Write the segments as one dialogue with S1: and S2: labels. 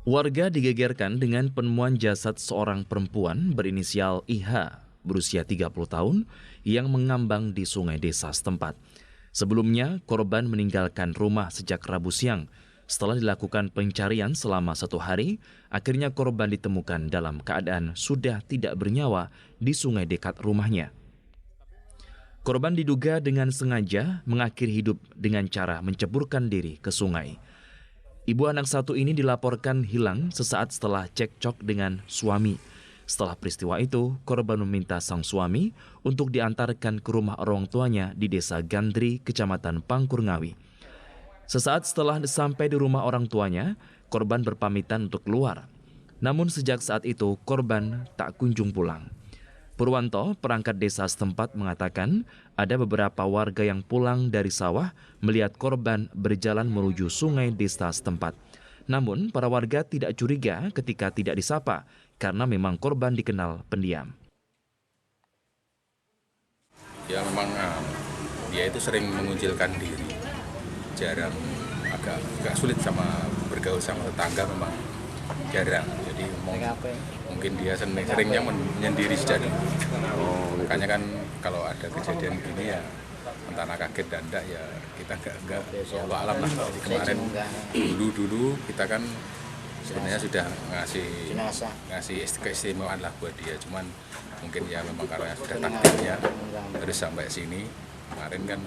S1: Warga digegerkan dengan penemuan jasad seorang perempuan berinisial IH berusia 30 tahun yang mengambang di sungai desa setempat. Sebelumnya, korban meninggalkan rumah sejak Rabu siang. Setelah dilakukan pencarian selama 1 hari, akhirnya korban ditemukan dalam keadaan sudah tidak bernyawa di sungai dekat rumahnya. Korban diduga dengan sengaja mengakhiri hidup dengan cara menceburkan diri ke sungai. Ibu anak satu ini dilaporkan hilang sesaat setelah cekcok dengan suami. Setelah peristiwa itu, korban meminta sang suami untuk diantarkan ke rumah orang tuanya di Desa Gandri, Kecamatan Pangkur Ngawi. Sesaat setelah sampai di rumah orang tuanya, korban berpamitan untuk keluar. Namun sejak saat itu, korban tak kunjung pulang. Purwanto, perangkat desa setempat mengatakan ada beberapa warga yang pulang dari sawah melihat korban berjalan menuju sungai desa setempat. Namun, para warga tidak curiga ketika tidak disapa karena memang korban dikenal pendiam.
S2: Ya memang dia itu sering mengucilkan diri, jarang, agak sulit sama bergaul sama tetangga, memang jarang. Jadi mungkin dia seringnya menyendiri saja. Makanya kan kalau ada kejadian gini ya entah kaget dan enggak ya kita enggak Allah alam lah. Jadi kemarin dulu kita kan sebenarnya sudah ngasih keistimewaan lah buat dia, cuman mungkin ya memang karena sudah takdirnya harus sampai sini. Kemarin kan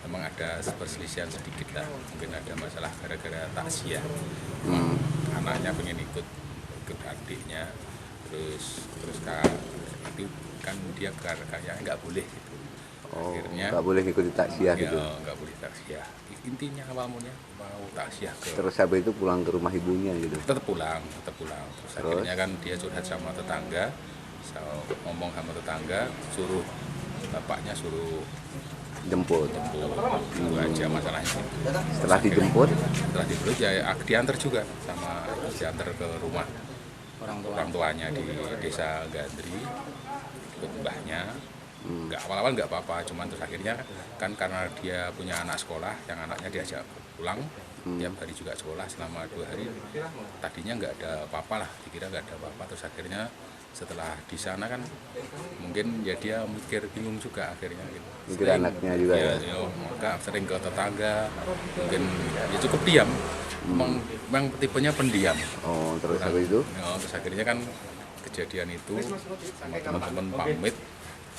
S2: memang ada perselisihan sedikit lah, mungkin ada masalah gara-gara takziah. Anaknya pengen ikut adiknya, terus itu kan dia kayak nggak boleh gitu. Akhirnya
S3: nggak boleh ikuti takziah gitu.
S2: Nggak boleh takziah. Intinya awalnya mau takziah
S3: terus habis itu pulang ke rumah ibunya gitu.
S2: Tetap pulang. Terus akhirnya kan dia curhat sama tetangga, ngomong sama tetangga, suruh bapaknya suruh
S3: jemput.
S2: Itu aja masalahnya sih.
S3: Setelah dijemput
S2: ya diantar juga sama diantar ke rumah orang tuanya di Desa Gandri, ikut mbahnya. Awal-awal nggak apa-apa, cuman terus akhirnya kan karena dia punya anak sekolah, yang anaknya diajak pulang tiap hari juga sekolah selama 2 hari. Tadinya nggak ada apa-apa lah, dikira nggak ada apa-apa, terus akhirnya setelah di sana kan mungkin ya dia mikir bingung juga akhirnya gitu.
S3: Mikir anaknya juga ya.
S2: Maka sering ke tetangga, mungkin ya cukup diam. Memang tipenya pendiam.
S3: Terus habis itu?
S2: Terus akhirnya kan kejadian itu sama teman-teman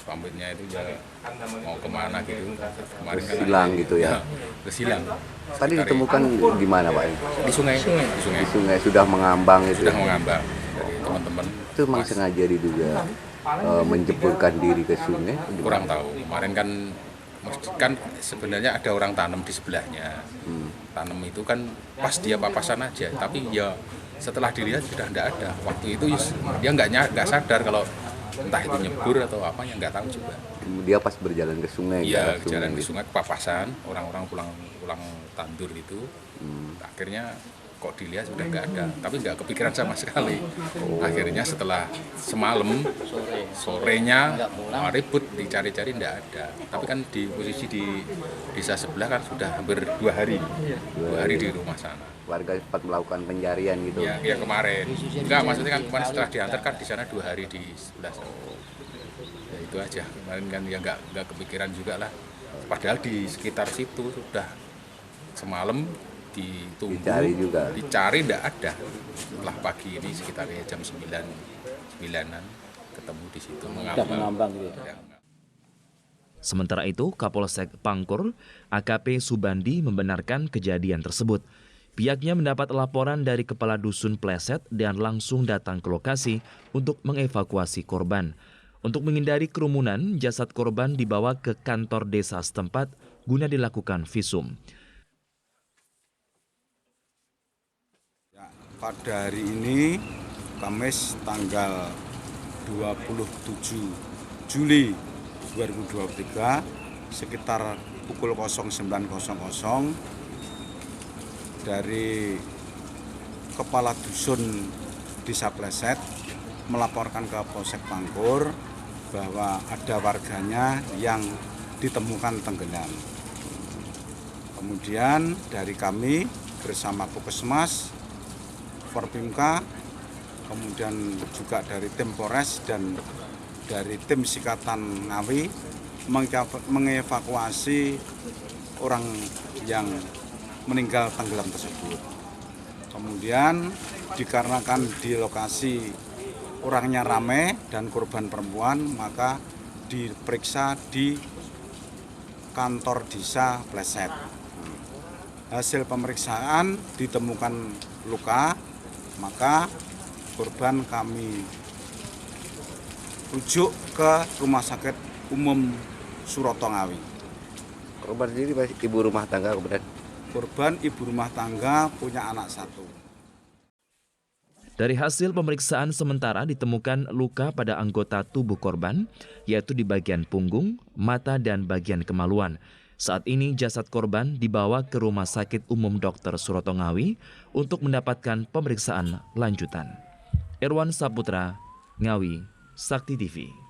S2: pamitnya itu ya mau kemana gitu. Kemarin kan
S3: hilang gitu ya.
S2: Terus hilang.
S3: Tadi ditemukan di mana Pak?
S2: Di sungai.
S3: Di sungai sudah mengambang itu.
S2: Sudah mengambang dari teman-teman.
S3: Itu memang sengaja diduga menjeburkan diri ke sungai?
S2: Kurang tahu. Kemarin kan sebenarnya ada orang tanam di sebelahnya. Tanam itu kan pas dia papasan aja, tapi ya setelah dilihat sudah tidak ada. Waktu itu dia nggak sadar kalau entah itu nyebur atau apa, yang nggak tahu juga.
S3: Dia pas berjalan ke sungai.
S2: Iya, jalan ke sungai, papasan, orang-orang pulang tandur itu. Akhirnya kok dilihat sudah nggak ada, tapi nggak kepikiran sama sekali. Akhirnya setelah semalam sorenya ribut dicari-cari nggak ada. Tapi kan di posisi di desa sebelah kan sudah hampir 2 hari, 2 hari di rumah sana.
S3: Warga sempat melakukan pencarian gitu.
S2: Ya kemarin. Enggak, maksudnya kan kemarin setelah diantar kan di sana 2 hari di sebelah sana. Ya itu aja. Kemarin kan ya nggak kepikiran juga lah. Padahal di sekitar situ sudah semalam ditunggu, dicari enggak ada. Setelah pagi ini sekitar jam 9-an ketemu di situ mengambang gitu ya.
S1: Sementara itu, Kapolsek Pangkur, AKP Subandi membenarkan kejadian tersebut. Pihaknya mendapat laporan dari Kepala Dusun Pleset dan langsung datang ke lokasi untuk mengevakuasi korban. Untuk menghindari kerumunan, jasad korban dibawa ke kantor desa setempat guna dilakukan visum.
S4: Pada hari ini, Kamis tanggal 27 Juli 2023, sekitar pukul 09.00, dari Kepala Dusun Desa Pleset melaporkan ke Polsek Pangkur bahwa ada warganya yang ditemukan tenggelam. Kemudian dari kami bersama Puskesmas Forpimka, kemudian juga dari tim Polres dan dari tim Sikatan Ngawi mengevakuasi orang yang meninggal tenggelam tersebut. Kemudian dikarenakan di lokasi orangnya ramai dan korban perempuan, maka diperiksa di kantor desa Pleset. Hasil pemeriksaan ditemukan luka, maka korban kami rujuk ke Rumah Sakit Umum Suroto Ngawi.
S3: Korban sendiri ibu rumah tangga kemudian.
S4: Korban ibu rumah tangga punya anak 1.
S1: Dari hasil pemeriksaan sementara ditemukan luka pada anggota tubuh korban, yaitu di bagian punggung, mata, dan bagian kemaluan. Saat ini jasad korban dibawa ke Rumah Sakit Umum Dr. Suroto Ngawi untuk mendapatkan pemeriksaan lanjutan. Irwan Saputra, Ngawi, Sakti TV.